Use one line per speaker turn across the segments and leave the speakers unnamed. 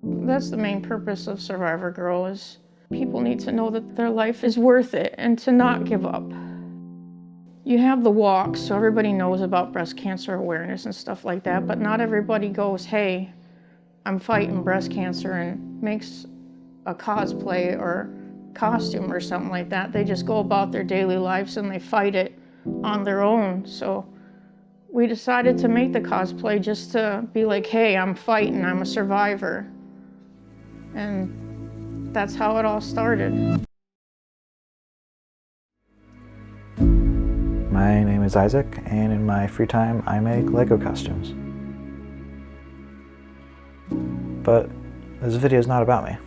That's the main purpose of Survivor Girl, is people need to know that their life is worth it and to not give up. You have the walk, so everybody knows about breast cancer awareness and stuff like that, but not everybody goes, hey, I'm fighting breast cancer, and makes a cosplay or costume or something like that. They just go about their daily lives and they fight it on their own. So we decided to make the cosplay just to be like, hey, I'm fighting, I'm a survivor. And that's how it all started.
My name is Isaac, and in my free time I make Lego costumes. But this video is not about me.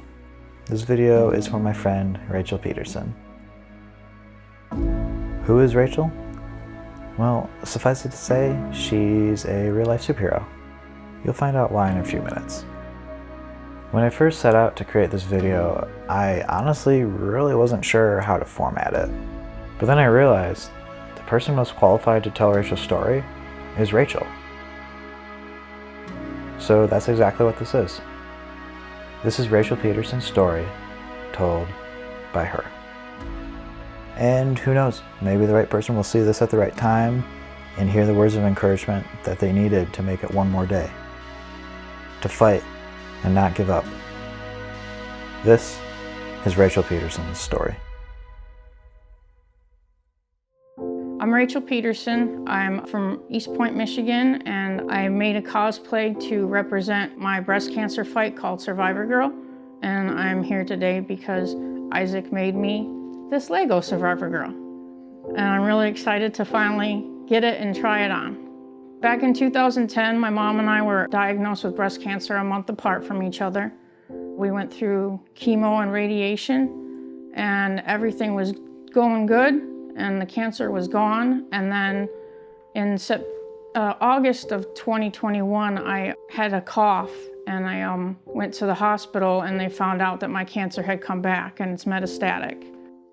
This video is for my friend Rachel Peterson. Who is Rachel? Well, suffice it to say, she's a real-life superhero. You'll find out why in a few minutes. When I first set out to create this video, I honestly really wasn't sure how to format it. But then I realized the person most qualified to tell Rachel's story is Rachel. So that's exactly what this is. This is Rachel Peterson's story, told by her. And who knows, maybe the right person will see this at the right time and hear the words of encouragement that they needed to make it one more day. To fight and not give up. This is Rachel Peterson's story.
I'm Rachel Peterson. I'm from East Point, Michigan, and I made a cosplay to represent my breast cancer fight called Survivor Girl. And I'm here today because Isaac made me this Lego Survivor Girl. And I'm really excited to finally get it and try it on. Back in 2010, my mom and I were diagnosed with breast cancer a month apart from each other. We went through chemo and radiation, and everything was going good, and the cancer was gone. And then in August of 2021, I had a cough, and I went to the hospital, and they found out that my cancer had come back, and it's metastatic.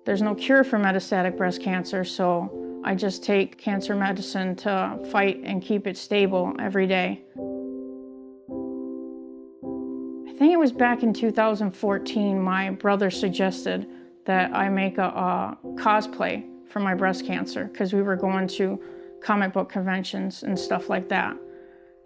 There's no cure for metastatic breast cancer, so I just take cancer medicine to fight and keep it stable every day. I think it was back in 2014, my brother suggested that I make a cosplay for my breast cancer, because we were going to comic book conventions and stuff like that.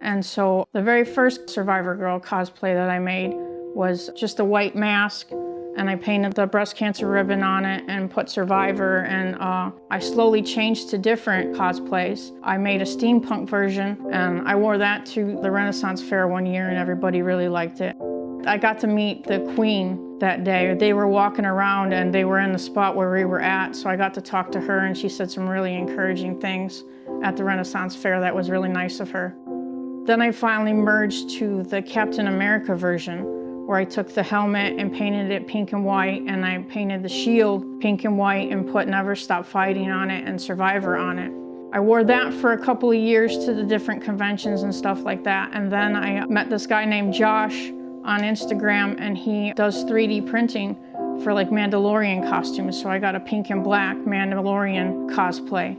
And so the very first Survivor Girl cosplay that I made was just a white mask, and I painted the breast cancer ribbon on it and put Survivor, and I slowly changed to different cosplays. I made a steampunk version, and I wore that to the Renaissance Fair one year, and everybody really liked it. I got to meet the Queen that day. They were walking around, and they were in the spot where we were at, so I got to talk to her, and she said some really encouraging things at the Renaissance Fair. That was really nice of her. Then I finally merged to the Captain America version, where I took the helmet and painted it pink and white, and I painted the shield pink and white and put Never Stop Fighting on it and Survivor on it. I wore that for a couple of years to the different conventions and stuff like that, and then I met this guy named Josh on Instagram, and he does 3D printing for like Mandalorian costumes, so I got a pink and black Mandalorian cosplay.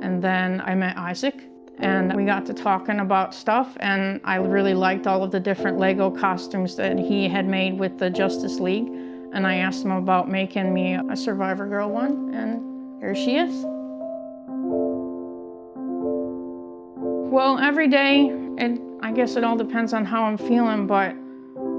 And then I met Isaac, and we got to talking about stuff, and I really liked all of the different Lego costumes that he had made with the Justice League. And I asked him about making me a Survivor Girl one, and here she is. Well, every day, I guess it all depends on how I'm feeling, but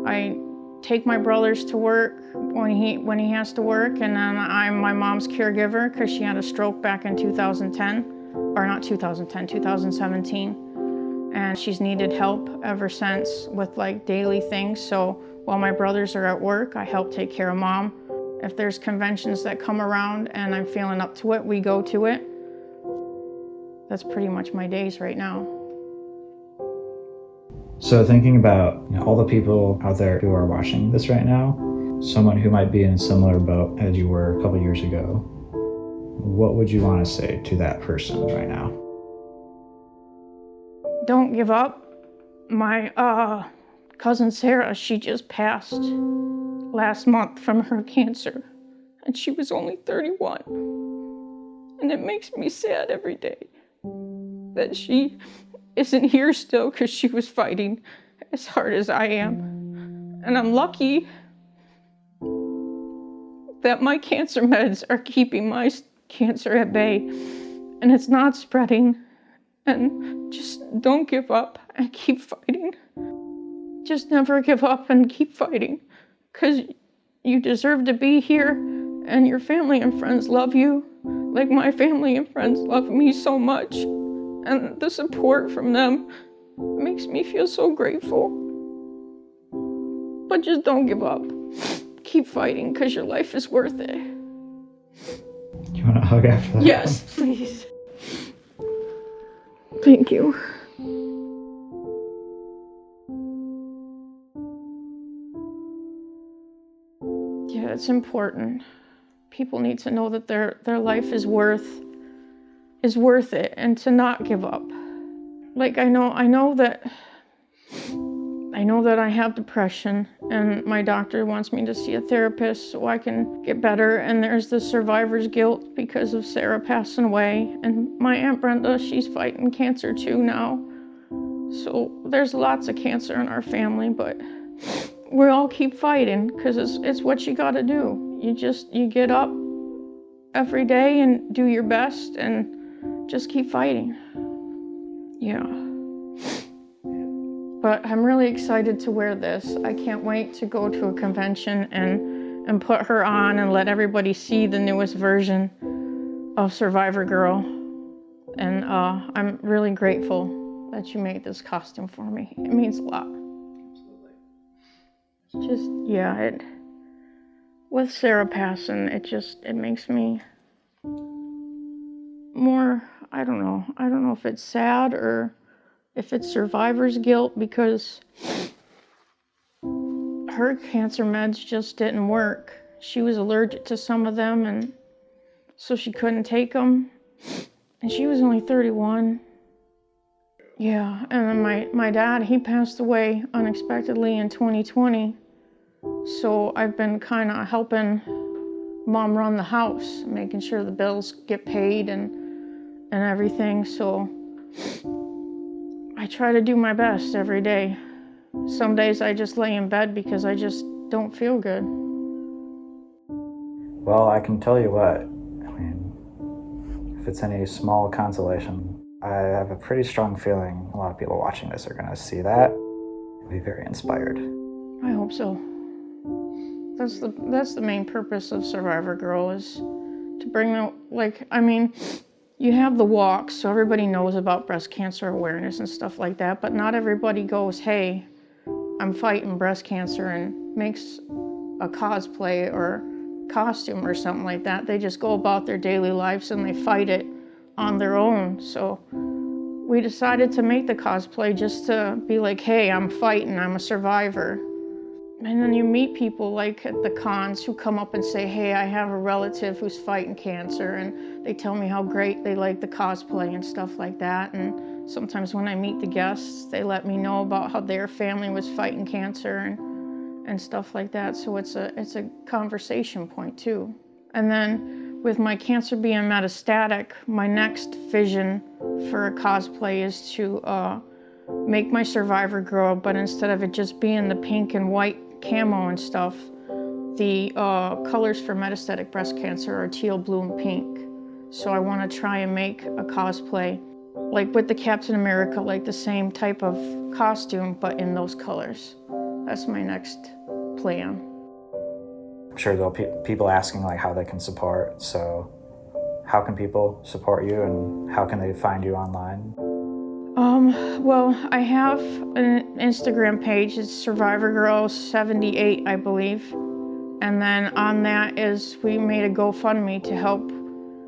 I take my brothers to work when he has to work, and then I'm my mom's caregiver because she had a stroke back in 2010. Or not 2010, 2017. And she's needed help ever since with like daily things. So while my brothers are at work, I help take care of mom. If there's conventions that come around and I'm feeling up to it, we go to it. That's pretty much my days right now.
So thinking about all the people out there who are watching this right now, someone who might be in a similar boat as you were a couple years ago, what would you want to say to that person right now?
Don't give up. My cousin Sarah, she just passed last month from her cancer, and she was only 31. And it makes me sad every day that she isn't here still, because she was fighting as hard as I am. And I'm lucky that my cancer meds are keeping my cancer at bay and it's not spreading. And just don't give up and keep fighting. Just never give up and keep fighting, because you deserve to be here and your family and friends love you like my family and friends love me so much. And the support from them makes me feel so grateful. But just don't give up. Keep fighting, because your life is worth it.
Do you want a hug after that?
Yes, please. Thank you. Yeah, it's important. People need to know that their life is worth it, and to not give up. Like I know that I have depression, and my doctor wants me to see a therapist so I can get better, and there's the survivor's guilt because of Sarah passing away, and my Aunt Brenda, she's fighting cancer too now. So there's lots of cancer in our family, but we all keep fighting, because it's what you gotta do. You get up every day and do your best and just keep fighting. Yeah. But I'm really excited to wear this. I can't wait to go to a convention and put her on and let everybody see the newest version of Survivor Girl. And I'm really grateful that you made this costume for me. It means a lot. Just, yeah, with Sarah passing, it makes me more, I don't know if it's sad or if it's survivor's guilt, because her cancer meds just didn't work. She was allergic to some of them, and so she couldn't take them. And she was only 31. Yeah, and then my dad, he passed away unexpectedly in 2020. So I've been kind of helping Mom run the house, making sure the bills get paid and everything. So I try to do my best every day. Some days I just lay in bed because I just don't feel good.
Well, I can tell you what, I mean, if it's any small consolation, I have a pretty strong feeling a lot of people watching this are gonna see that and be very inspired.
I hope so. That's the main purpose of Survivor Girl, is to bring the, you have the walks, so everybody knows about breast cancer awareness and stuff like that, but not everybody goes, hey, I'm fighting breast cancer, and makes a cosplay or costume or something like that. They just go about their daily lives and they fight it on their own. So we decided to make the cosplay just to be like, hey, I'm fighting, I'm a survivor. And then you meet people like at the cons who come up and say, hey, I have a relative who's fighting cancer, and they tell me how great they like the cosplay and stuff like that. And sometimes when I meet the guests, they let me know about how their family was fighting cancer and stuff like that. So it's a conversation point too. And then with my cancer being metastatic, my next vision for a cosplay is to make my Survivor Girl, but instead of it just being the pink and white camo and stuff, the colors for metastatic breast cancer are teal, blue, and pink. So I want to try and make a cosplay like with the Captain America, like the same type of costume, but in those colors. That's my next plan.
I'm sure there'll be people asking like how they can support, so how can people support you and how can they find you online?
Well, I have an Instagram page. It's Survivor Girl 78, I believe. And then on that we made a GoFundMe to help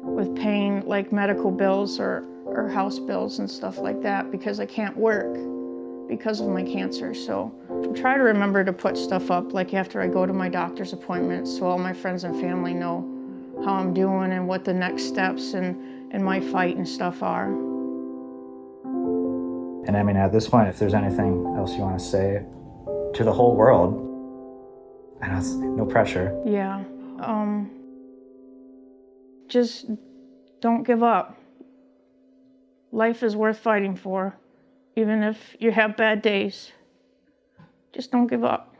with paying like medical bills or house bills and stuff like that, because I can't work because of my cancer. So I try to remember to put stuff up like after I go to my doctor's appointments, so all my friends and family know how I'm doing and what the next steps in my fight and stuff are.
And I mean, at this point, if there's anything else you want to say to the whole world, I know it's no pressure.
Yeah, just don't give up. Life is worth fighting for, even if you have bad days. Just don't give up.